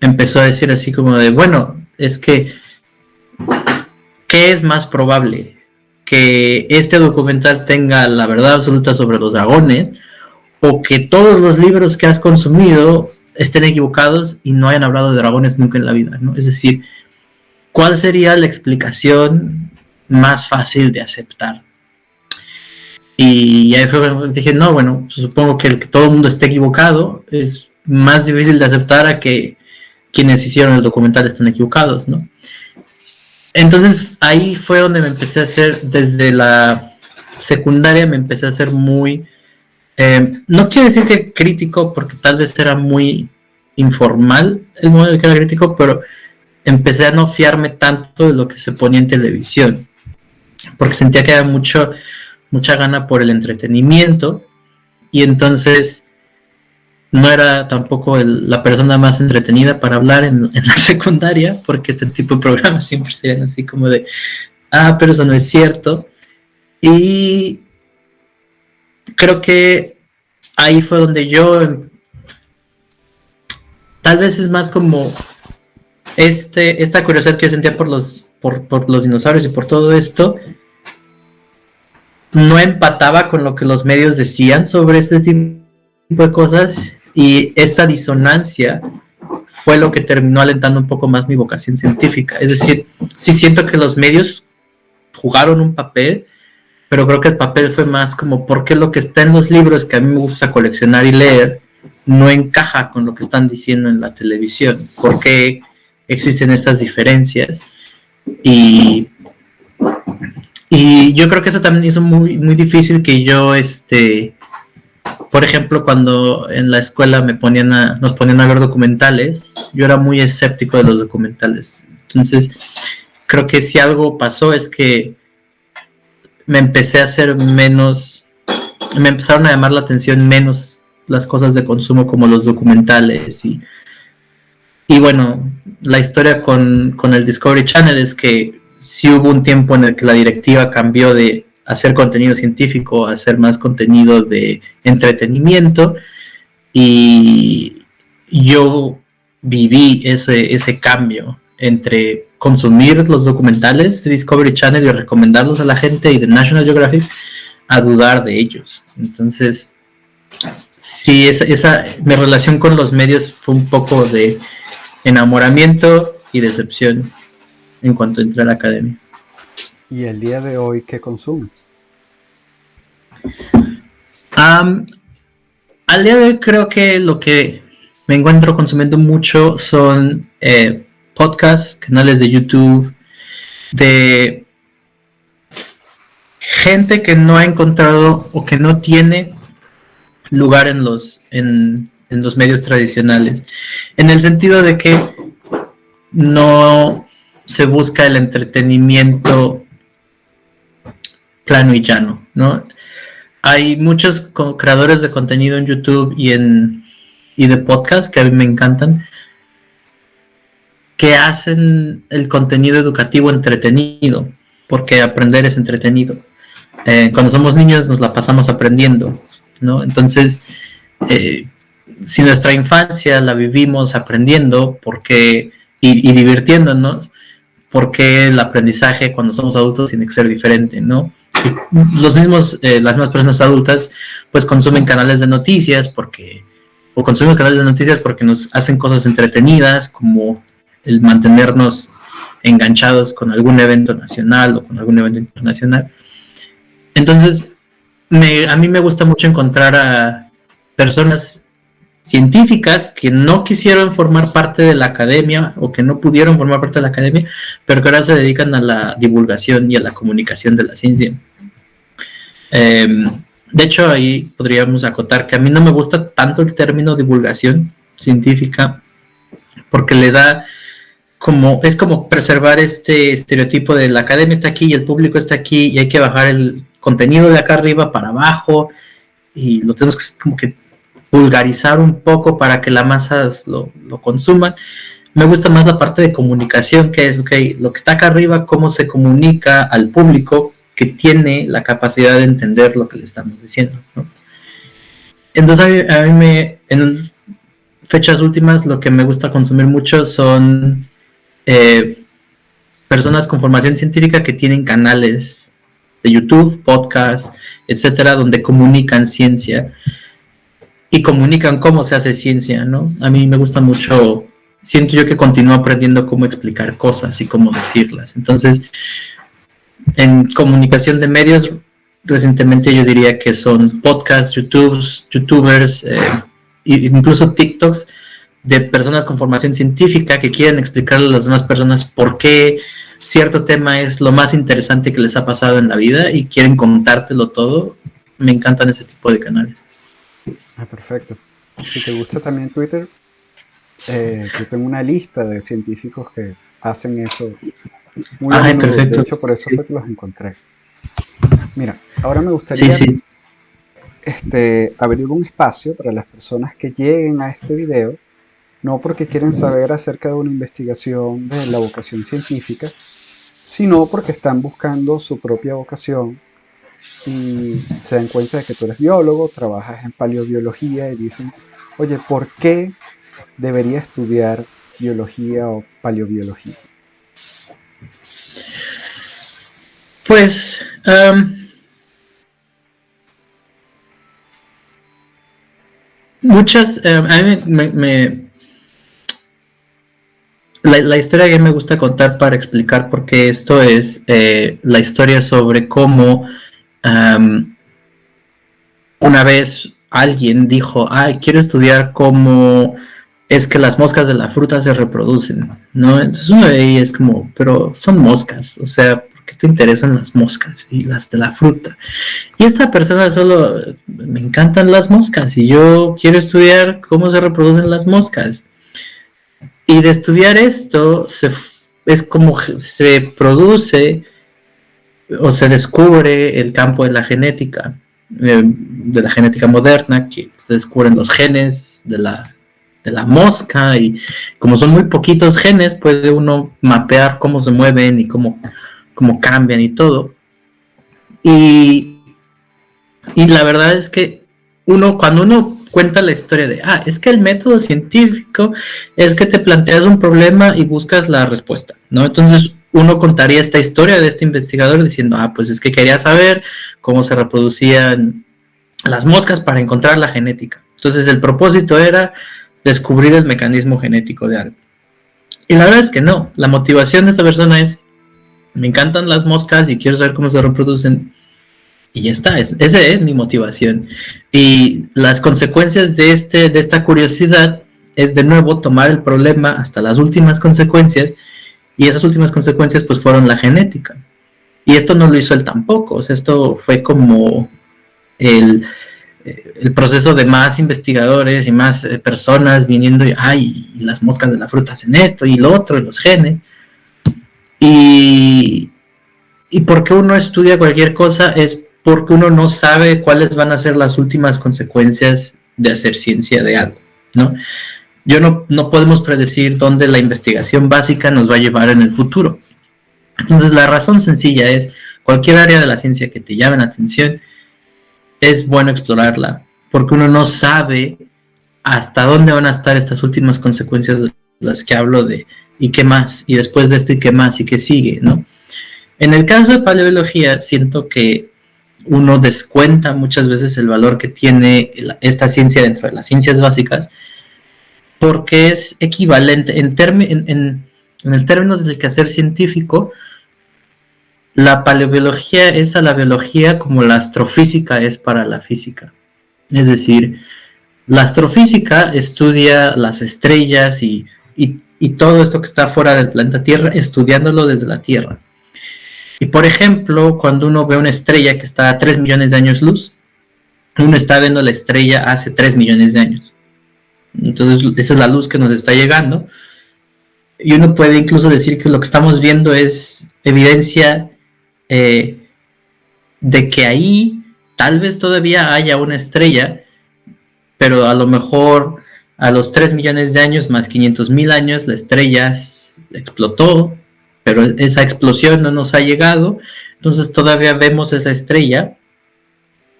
Speaker 2: empezó a decir así como de, bueno, es que, ¿qué es más probable? ¿Que este documental tenga la verdad absoluta sobre los dragones o que todos los libros que has consumido estén equivocados y no hayan hablado de dragones nunca en la vida, ¿no? Es decir, ¿cuál sería la explicación más fácil de aceptar? Y ahí fue cuando dije, no, bueno, supongo que el que todo el mundo esté equivocado es más difícil de aceptar a que quienes hicieron el documental estén equivocados, ¿no? Entonces ahí fue donde me empecé a hacer, desde la secundaria me empecé a hacer muy... no quiero decir que crítico, porque tal vez era muy informal el modo de que era crítico, pero empecé a no fiarme tanto de lo que se ponía en televisión, porque sentía que había mucha gana por el entretenimiento, y entonces no era tampoco la persona más entretenida para hablar en la secundaria, porque este tipo de programas siempre serían así como de, pero eso no es cierto. Y creo que ahí fue donde yo, tal vez es más como esta curiosidad que yo sentía por los dinosaurios y por todo esto, no empataba con lo que los medios decían sobre este tipo de cosas, y esta disonancia fue lo que terminó alentando un poco más mi vocación científica. Es decir, sí siento que los medios jugaron un papel, pero creo que el papel fue más como porque lo que está en los libros que a mí me gusta coleccionar y leer no encaja con lo que están diciendo en la televisión, porque existen estas diferencias. Y yo creo que eso también hizo muy, muy difícil que yo, por ejemplo, cuando en la escuela nos ponían a ver documentales, yo era muy escéptico de los documentales. Entonces, creo que si algo pasó es que me empecé a hacer menos, me empezaron a llamar la atención menos las cosas de consumo como los documentales. Y bueno, la historia con el Discovery Channel es que sí hubo un tiempo en el que la directiva cambió de hacer contenido científico a hacer más contenido de entretenimiento, y yo viví ese cambio entre consumir los documentales de Discovery Channel y recomendarlos a la gente y de National Geographic a dudar de ellos. Entonces sí, mi relación con los medios fue un poco de enamoramiento y decepción en cuanto entré a la academia.
Speaker 1: ¿Y el día de hoy qué consumes?
Speaker 2: Al día de hoy creo que lo que me encuentro consumiendo mucho son podcasts, canales de YouTube, de gente que no ha encontrado o que no tiene lugar en los medios tradicionales, en el sentido de que no se busca el entretenimiento plano y llano, ¿no? Hay muchos creadores de contenido en YouTube y de podcast que a mí me encantan, que hacen el contenido educativo entretenido, porque aprender es entretenido. Cuando somos niños nos la pasamos aprendiendo, ¿no? Entonces, si nuestra infancia la vivimos aprendiendo y divirtiéndonos, ¿por qué el aprendizaje cuando somos adultos tiene que ser diferente, ¿no? Las mismas personas adultas pues consumen canales de noticias consumimos canales de noticias porque nos hacen cosas entretenidas, como el mantenernos enganchados con algún evento nacional o con algún evento internacional. Entonces, a mí me gusta mucho encontrar a personas científicas que no quisieron formar parte de la academia o que no pudieron formar parte de la academia, pero que ahora se dedican a la divulgación y a la comunicación de la ciencia. De hecho, ahí podríamos acotar que a mí no me gusta tanto el término divulgación científica, porque es como preservar este estereotipo de la academia está aquí y el público está aquí y hay que bajar el contenido de acá arriba para abajo y lo tenemos que como que vulgarizar un poco para que las masas lo consuman. Me gusta más la parte de comunicación, que es lo que está acá arriba, cómo se comunica al público que tiene la capacidad de entender lo que le estamos diciendo, ¿no? Entonces a mí en fechas últimas lo que me gusta consumir mucho son personas con formación científica que tienen canales de YouTube, podcasts, etcétera, donde comunican ciencia y comunican cómo se hace ciencia, ¿no? A mí me gusta mucho, siento yo que continúo aprendiendo cómo explicar cosas y cómo decirlas. Entonces, en comunicación de medios, recientemente yo diría que son podcasts, youtubers, incluso TikToks de personas con formación científica que quieren explicarle a las demás personas por qué cierto tema es lo más interesante que les ha pasado en la vida y quieren contártelo todo. Me encantan ese tipo de canales.
Speaker 1: Perfecto. Si te gusta también Twitter, yo tengo una lista de científicos que hacen eso muy bien. De hecho, por eso fue que los encontré. Mira, ahora me gustaría abrir un espacio para las personas que lleguen a este video, no porque quieren saber acerca de una investigación de la vocación científica, sino porque están buscando su propia vocación y se dan cuenta de que tú eres biólogo, trabajas en paleobiología y dicen, oye, ¿por qué debería estudiar biología o paleobiología?
Speaker 2: Pues muchas, a mí la historia que me gusta contar para explicar por qué esto es la historia sobre cómo una vez alguien dijo, quiero estudiar cómo es que las moscas de la fruta se reproducen, ¿no? Entonces uno de ahí es como, pero son moscas, o sea, ¿por qué te interesan las moscas y las de la fruta? Y esta persona solo, me encantan las moscas y yo quiero estudiar cómo se reproducen las moscas. Y de estudiar esto, es como se produce o se descubre el campo de la genética moderna, que se descubren los genes de la mosca, y como son muy poquitos genes, puede uno mapear cómo se mueven y cómo cambian y todo. Y la verdad es que cuando uno cuenta la historia de, es que el método científico es que te planteas un problema y buscas la respuesta, ¿no? Entonces uno contaría esta historia de este investigador diciendo, pues es que quería saber cómo se reproducían las moscas para encontrar la genética. Entonces el propósito era descubrir el mecanismo genético de algo. Y la verdad es que no, la motivación de esta persona es, me encantan las moscas y quiero saber cómo se reproducen, y ya está, esa es mi motivación. Y las consecuencias de esta curiosidad es, de nuevo, tomar el problema hasta las últimas consecuencias, y esas últimas consecuencias pues fueron la genética. Y esto no lo hizo él tampoco, o sea, esto fue como el proceso de más investigadores y más personas viniendo y, ay, las moscas de la fruta hacen esto y lo otro, y los genes. Y porque uno estudia cualquier cosa es porque uno no sabe cuáles van a ser las últimas consecuencias de hacer ciencia de algo, ¿no? No podemos predecir dónde la investigación básica nos va a llevar en el futuro. Entonces la razón sencilla es, cualquier área de la ciencia que te llame la atención, es bueno explorarla, porque uno no sabe hasta dónde van a estar estas últimas consecuencias de las que hablo de, y qué más, y después de esto y qué más, y qué sigue, ¿no? En el caso de paleobiología, siento que uno descuenta muchas veces el valor que tiene esta ciencia dentro de las ciencias básicas, porque es equivalente, en el términos del quehacer científico, la paleobiología es a la biología como la astrofísica es para la física. Es decir, la astrofísica estudia las estrellas y todo esto que está fuera del planeta Tierra, estudiándolo desde la Tierra. Y por ejemplo, cuando uno ve una estrella que está a 3 millones de años luz, uno está viendo la estrella hace 3 millones de años. Entonces, esa es la luz que nos está llegando. Y uno puede incluso decir que lo que estamos viendo es evidencia de que ahí tal vez todavía haya una estrella, pero a lo mejor a los 3 millones de años más 500,000 años la estrella explotó, pero esa explosión no nos ha llegado, entonces todavía vemos esa estrella.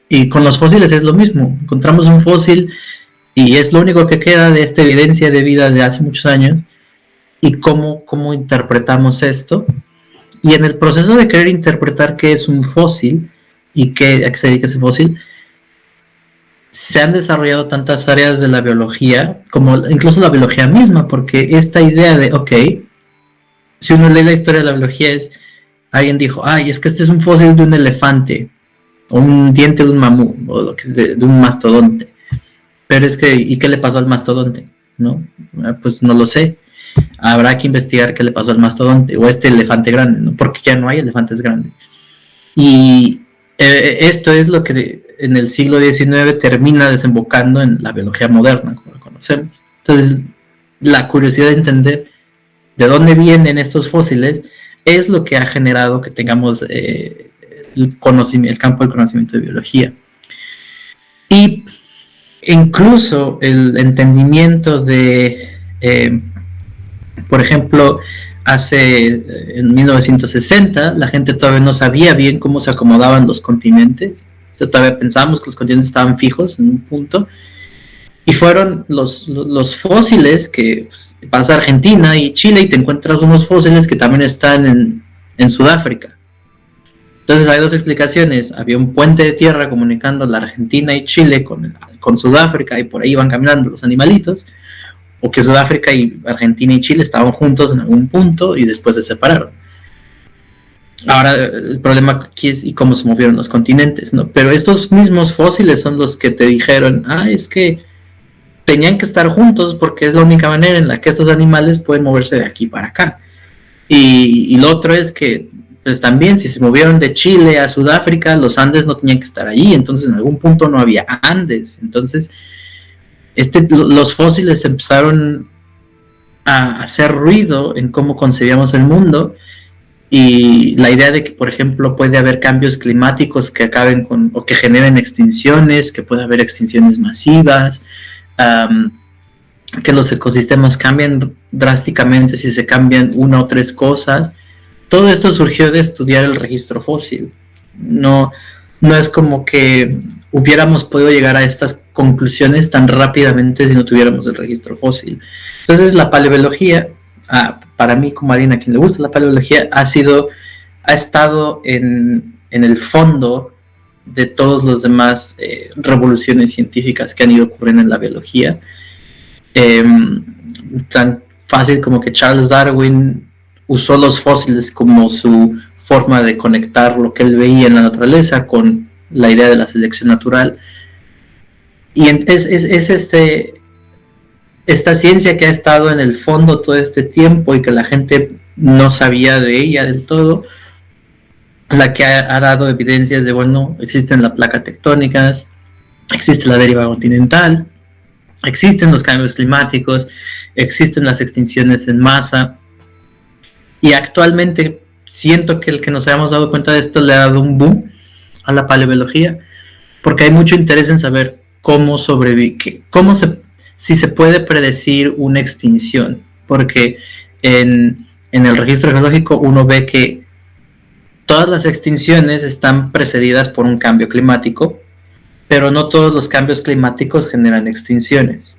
Speaker 2: Y con los fósiles es lo mismo, encontramos un fósil y es lo único que queda de esta evidencia de vida de hace muchos años. Y cómo interpretamos esto. Y en el proceso de querer interpretar qué es un fósil y a qué se dedica ese fósil, se han desarrollado tantas áreas de la biología, como incluso la biología misma, porque esta idea de, ok, si uno lee la historia de la biología, alguien dijo, ay, es que este es un fósil de un elefante, o un diente de un mamut, o lo que es de un mastodonte. Pero es que, ¿y qué le pasó al mastodonte? ¿No? Pues no lo sé. Habrá que investigar qué le pasó al mastodonte o a este elefante grande, ¿no? Porque ya no hay elefantes grandes. Y esto es lo que en el siglo XIX termina desembocando en la biología moderna, como la conocemos. Entonces, la curiosidad de entender de dónde vienen estos fósiles es lo que ha generado que tengamos el campo del conocimiento de biología. Y incluso el entendimiento de... por ejemplo, en 1960 la gente todavía no sabía bien cómo se acomodaban los continentes. O sea, todavía pensábamos que los continentes estaban fijos en un punto. Y fueron los fósiles que pues, vas a Argentina y Chile y te encuentras unos fósiles que también están en Sudáfrica. Entonces hay dos explicaciones. Había un puente de tierra comunicando la Argentina y Chile con Sudáfrica y por ahí iban caminando los animalitos. O que Sudáfrica y Argentina y Chile estaban juntos en algún punto y después se separaron. Ahora el problema aquí es y cómo se movieron los continentes, ¿no? Pero estos mismos fósiles son los que te dijeron, es que tenían que estar juntos porque es la única manera en la que estos animales pueden moverse de aquí para acá. Y lo otro es que pues también si se movieron de Chile a Sudáfrica, los Andes no tenían que estar allí, entonces en algún punto no había Andes. Entonces los fósiles empezaron a hacer ruido en cómo concebíamos el mundo, y la idea de que, por ejemplo, puede haber cambios climáticos que acaben o que generen extinciones, que puede haber extinciones masivas, que los ecosistemas cambian drásticamente si se cambian una o tres cosas. Todo esto surgió de estudiar el registro fósil. No es como que hubiéramos podido llegar a estas conclusiones tan rápidamente si no tuviéramos el registro fósil. Entonces la paleobiología, para mí como alguien a quien le gusta la paleobiología, ha estado en el fondo de todos los demás revoluciones científicas que han ido ocurriendo en la biología. Tan fácil como que Charles Darwin usó los fósiles como su forma de conectar lo que él veía en la naturaleza con la idea de la selección natural. Y esta ciencia que ha estado en el fondo todo este tiempo y que la gente no sabía de ella del todo, la que ha dado evidencias de, bueno, existen las placas tectónicas, existe la deriva continental, existen los cambios climáticos, existen las extinciones en masa, y actualmente siento que el que nos hayamos dado cuenta de esto le ha dado un boom a la paleobiología, porque hay mucho interés en saber cómo sobrevivir, si se puede predecir una extinción, porque en el registro geológico uno ve que todas las extinciones están precedidas por un cambio climático, pero no todos los cambios climáticos generan extinciones.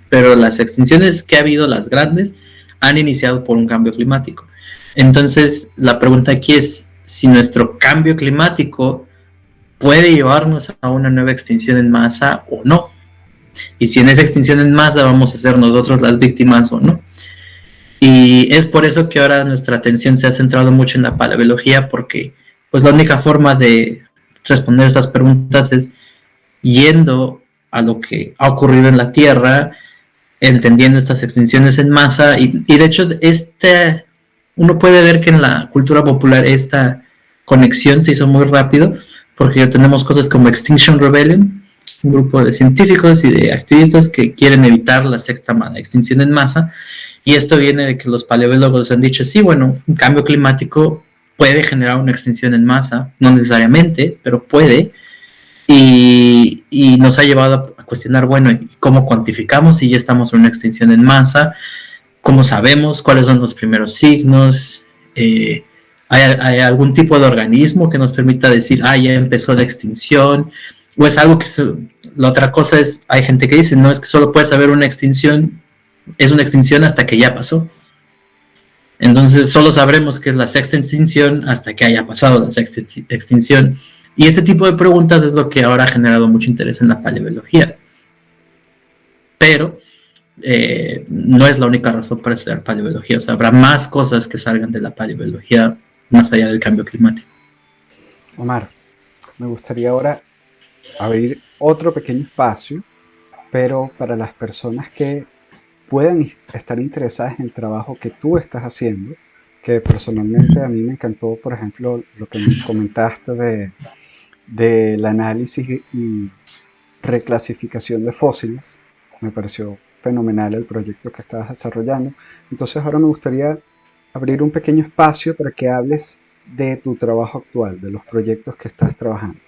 Speaker 2: Pero las extinciones que ha habido, las grandes, han iniciado por un cambio climático. Entonces, la pregunta aquí es si nuestro cambio climático puede llevarnos a una nueva extinción en masa o no. Y si en esa extinción en masa vamos a ser nosotros las víctimas o no. Y es por eso que ahora nuestra atención se ha centrado mucho en la paleobiología, porque pues la única forma de responder estas preguntas es yendo a lo que ha ocurrido en la Tierra, entendiendo estas extinciones en masa, y de hecho uno puede ver que en la cultura popular esta conexión se hizo muy rápido, porque ya tenemos cosas como Extinction Rebellion, un grupo de científicos y de activistas que quieren evitar la sexta extinción en masa, y esto viene de que los paleobiólogos han dicho, sí, bueno, un cambio climático puede generar una extinción en masa, no necesariamente, pero puede, y nos ha llevado a cuestionar, bueno, ¿cómo cuantificamos si ya estamos en una extinción en masa? ¿Cómo sabemos cuáles son los primeros signos? ¿Hay algún tipo de organismo que nos permita decir, ya empezó la extinción? ¿O es algo que la otra cosa es, hay gente que dice, no, es que solo puedes saber una extinción, es una extinción hasta que ya pasó? Entonces solo sabremos que es la sexta extinción hasta que haya pasado la sexta extinción. Y este tipo de preguntas es lo que ahora ha generado mucho interés en la paleobiología. Pero no es la única razón para estudiar paleobiología. O sea, habrá más cosas que salgan de la paleobiología más allá del cambio climático.
Speaker 1: Omar, me gustaría ahora abrir otro pequeño espacio, pero para las personas que puedan estar interesadas en el trabajo que tú estás haciendo, que personalmente a mí me encantó, por ejemplo, lo que me comentaste del análisis y reclasificación de fósiles. Me pareció fenomenal el proyecto que estabas desarrollando. Entonces ahora me gustaría abrir un pequeño espacio para que hables de tu trabajo actual, de los proyectos que estás trabajando.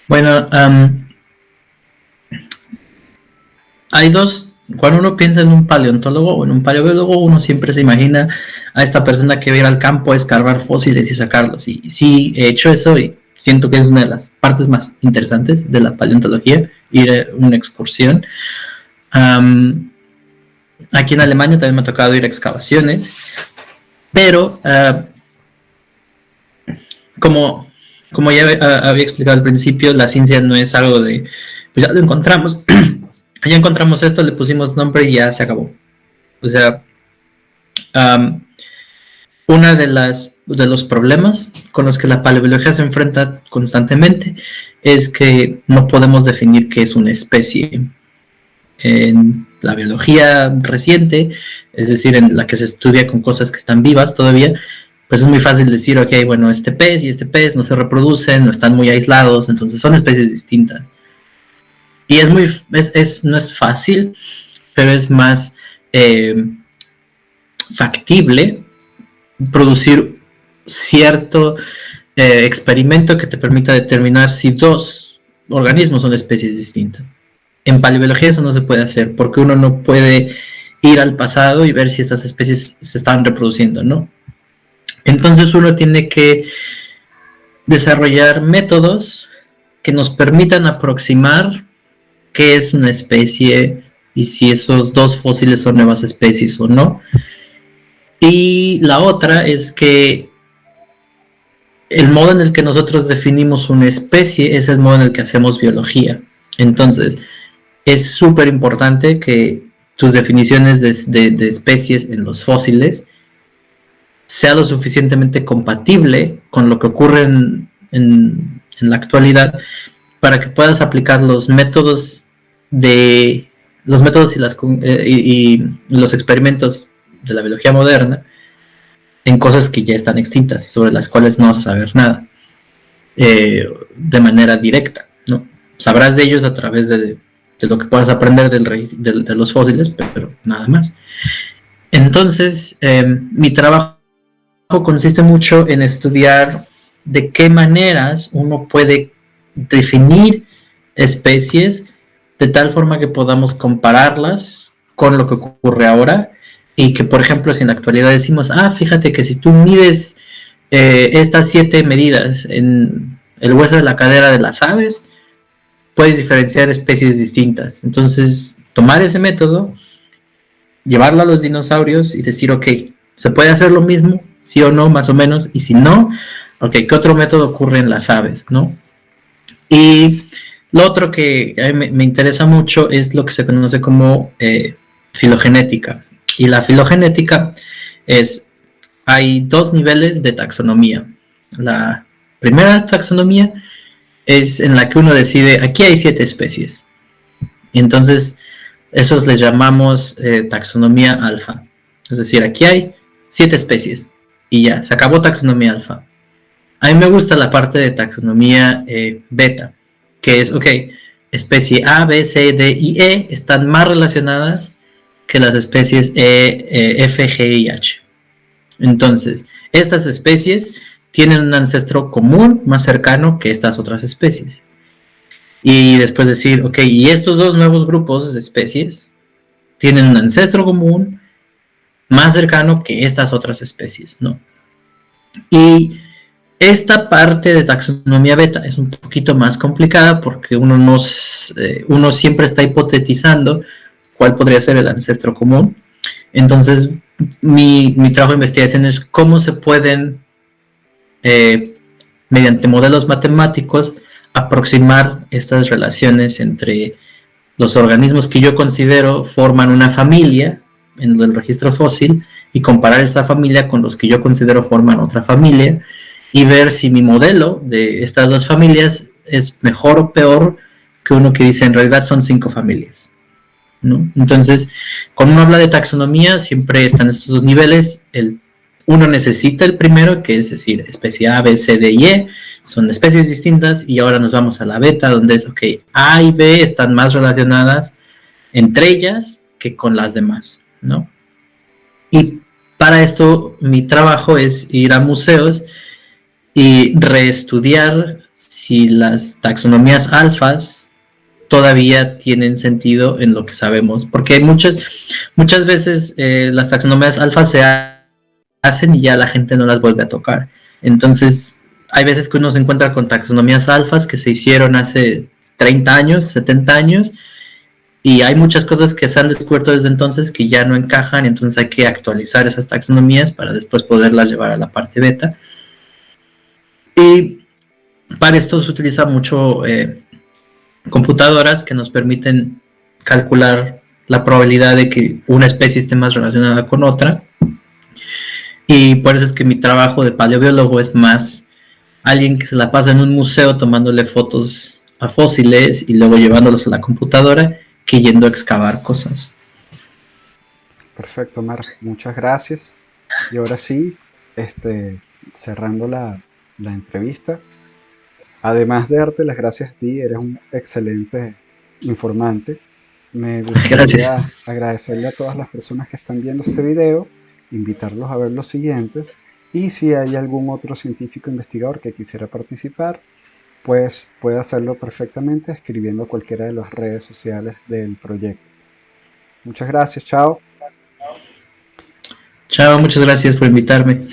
Speaker 2: Bueno, hay dos. Cuando uno piensa en un paleontólogo o en un paleobiólogo, uno siempre se imagina a esta persona que va a ir al campo a escarbar fósiles y sacarlos. Y sí, he hecho eso y siento que es una de las partes más interesantes de la paleontología, ir a una excursión. Aquí en Alemania también me ha tocado ir a excavaciones, pero como ya había explicado al principio, la ciencia no es algo de, pues ya lo encontramos, ya encontramos esto, le pusimos nombre y ya se acabó. O sea, una de los problemas con los que la paleobiología se enfrenta constantemente es que no podemos definir qué es una especie. En la biología reciente, es decir, en la que se estudia con cosas que están vivas todavía, pues es muy fácil decir, ok, bueno, este pez y este pez no se reproducen, no están muy aislados, entonces son especies distintas. Y no es fácil, pero es más factible producir cierto experimento que te permita determinar si dos organismos son especies distintas. En paleobiología eso no se puede hacer, porque uno no puede ir al pasado y ver si estas especies se están reproduciendo, ¿no? Entonces uno tiene que desarrollar métodos que nos permitan aproximar qué es una especie y si esos dos fósiles son nuevas especies o no. Y la otra es que el modo en el que nosotros definimos una especie es el modo en el que hacemos biología. Entonces, es súper importante que tus definiciones de especies en los fósiles sea lo suficientemente compatible con lo que ocurre en la actualidad para que puedas aplicar los métodos y los experimentos de la biología moderna en cosas que ya están extintas y sobre las cuales no vas a saber nada de manera directa, ¿no? Sabrás de ellos a través de lo que puedas aprender de los fósiles, pero nada más. Entonces, mi trabajo consiste mucho en estudiar de qué maneras uno puede definir especies de tal forma que podamos compararlas con lo que ocurre ahora y que, por ejemplo, si en la actualidad decimos, fíjate que si tú mides estas 7 medidas en el hueso de la cadera de las aves, puedes diferenciar especies distintas. Entonces, tomar ese método, llevarlo a los dinosaurios y decir, ok, ¿se puede hacer lo mismo? ¿Sí o no, más o menos? Y si no, ok, ¿qué otro método ocurre en las aves, no? Y lo otro que a mí me interesa mucho es lo que se conoce como filogenética. Y la filogenética hay 2 niveles de taxonomía. La primera taxonomía es en la que uno decide, aquí hay 7 especies. Y entonces, esos les llamamos taxonomía alfa. Es decir, aquí hay 7 especies. Y ya, se acabó taxonomía alfa. A mí me gusta la parte de taxonomía beta, que es, ok, especie A, B, C, D y E están más relacionadas que las especies F, G y H. Entonces, estas especies tienen un ancestro común más cercano que estas otras especies. Y después decir, ok, y estos 2 nuevos grupos de especies tienen un ancestro común más cercano que estas otras especies, ¿no? Y esta parte de taxonomía beta es un poquito más complicada porque uno siempre está hipotetizando cuál podría ser el ancestro común. Entonces, mi trabajo de investigación es cómo se pueden, mediante modelos matemáticos, aproximar estas relaciones entre los organismos que yo considero forman una familia en el registro fósil y comparar esta familia con los que yo considero forman otra familia y ver si mi modelo de estas 2 familias es mejor o peor que uno que dice en realidad son 5 familias, ¿no? Entonces, cuando uno habla de taxonomía, siempre están estos 2 niveles. Uno necesita el primero, que es decir, especie A, B, C, D y E, son especies distintas, y ahora nos vamos a la beta, donde es, ok, A y B están más relacionadas entre ellas que con las demás, ¿no? Y para esto, mi trabajo es ir a museos y reestudiar si las taxonomías alfas todavía tienen sentido en lo que sabemos, porque muchas veces las taxonomías alfas se hacen y ya la gente no las vuelve a tocar. Entonces, hay veces que uno se encuentra con taxonomías alfas que se hicieron hace 30 años, 70 años, y hay muchas cosas que se han descubierto desde entonces que ya no encajan, entonces hay que actualizar esas taxonomías para después poderlas llevar a la parte beta. Y para esto se utiliza mucho computadoras que nos permiten calcular la probabilidad de que una especie esté más relacionada con otra. Y por eso es que mi trabajo de paleobiólogo es más alguien que se la pasa en un museo tomándole fotos a fósiles y luego llevándolos a la computadora que yendo a excavar cosas.
Speaker 1: Perfecto, Mar, muchas gracias. Y ahora sí, cerrando la entrevista, además de darte las gracias a ti, eres un excelente informante. Me gustaría agradecerle a todas las personas que están viendo este video, invitarlos a ver los siguientes, y si hay algún otro científico investigador que quisiera participar, pues puede hacerlo perfectamente escribiendo a cualquiera de las redes sociales del proyecto. Muchas gracias, chao.
Speaker 2: Chao, muchas gracias por invitarme.